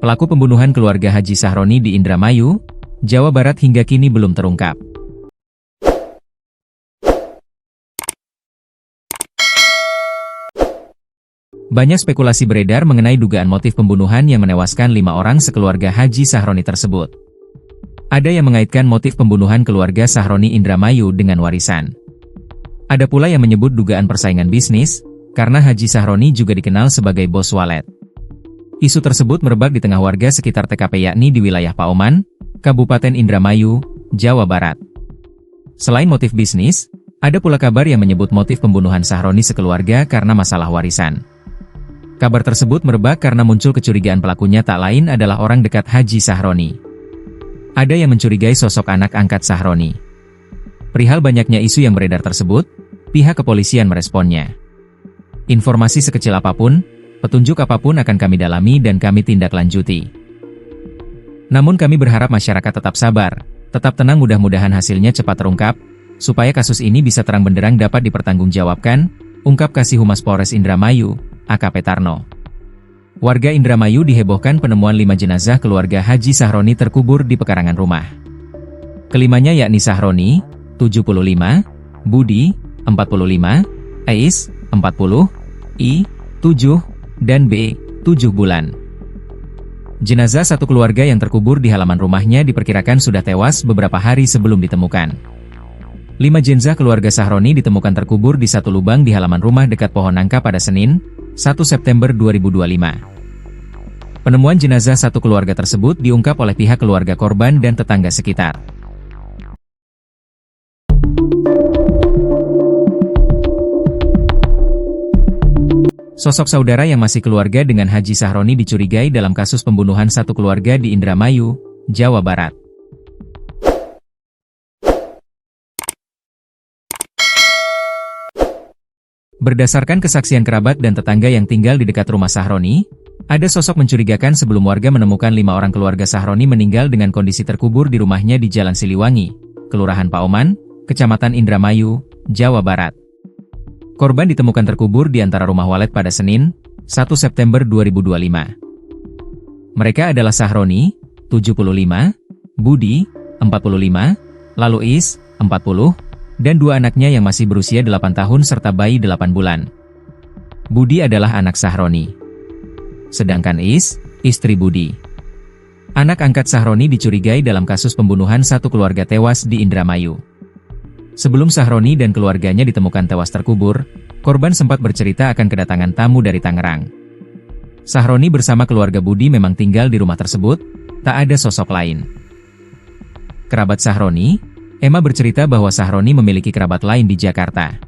Pelaku pembunuhan keluarga Haji Sahroni di Indramayu, Jawa Barat hingga kini belum terungkap. Banyak spekulasi beredar mengenai dugaan motif pembunuhan yang menewaskan 5 orang sekeluarga Haji Sahroni tersebut. Ada yang mengaitkan motif pembunuhan keluarga Sahroni Indramayu dengan warisan. Ada pula yang menyebut dugaan persaingan bisnis, karena Haji Sahroni juga dikenal sebagai bos walet. Isu tersebut merebak di tengah warga sekitar TKP yakni di wilayah Paoman, Kabupaten Indramayu, Jawa Barat. Selain motif bisnis, ada pula kabar yang menyebut motif pembunuhan Sahroni sekeluarga karena masalah warisan. Kabar tersebut merebak karena muncul kecurigaan pelakunya tak lain adalah orang dekat Haji Sahroni. Ada yang mencurigai sosok anak angkat Sahroni. Perihal banyaknya isu yang beredar tersebut, pihak kepolisian meresponnya. Informasi sekecil apapun, petunjuk apapun akan kami dalami dan kami tindak lanjuti. Namun kami berharap masyarakat tetap sabar, tetap tenang, mudah-mudahan hasilnya cepat terungkap, supaya kasus ini bisa terang benderang dapat dipertanggungjawabkan, ungkap Kasih Humas Polres Indramayu, AKP Tarno. Warga Indramayu dihebohkan penemuan 5 jenazah keluarga Haji Sahroni terkubur di pekarangan rumah. Kelimanya yakni Sahroni, 75, Budi, 45, Ais, 40, I, 7, dan B, 7 bulan. Jenazah satu keluarga yang terkubur di halaman rumahnya diperkirakan sudah tewas beberapa hari sebelum ditemukan. 5 jenazah keluarga Sahroni ditemukan terkubur di satu lubang di halaman rumah dekat pohon nangka pada Senin, 1 September 2025. Penemuan jenazah satu keluarga tersebut diungkap oleh pihak keluarga korban dan tetangga sekitar. Sosok saudara yang masih keluarga dengan Haji Sahroni dicurigai dalam kasus pembunuhan satu keluarga di Indramayu, Jawa Barat. Berdasarkan kesaksian kerabat dan tetangga yang tinggal di dekat rumah Sahroni, ada sosok mencurigakan sebelum warga menemukan 5 orang keluarga Sahroni meninggal dengan kondisi terkubur di rumahnya di Jalan Siliwangi, Kelurahan Paoman, Kecamatan Indramayu, Jawa Barat. Korban ditemukan terkubur di antara rumah walet pada Senin, 1 September 2025. Mereka adalah Sahroni, 75, Budi, 45, lalu Is, 40, dan 2 anaknya yang masih berusia 8 tahun serta bayi 8 bulan. Budi adalah anak Sahroni. Sedangkan Is, istri Budi. Anak angkat Sahroni dicurigai dalam kasus pembunuhan satu keluarga tewas di Indramayu. Sebelum Sahroni dan keluarganya ditemukan tewas terkubur, korban sempat bercerita akan kedatangan tamu dari Tangerang. Sahroni bersama keluarga Budi memang tinggal di rumah tersebut, tak ada sosok lain. Kerabat Sahroni, Emma bercerita bahwa Sahroni memiliki kerabat lain di Jakarta.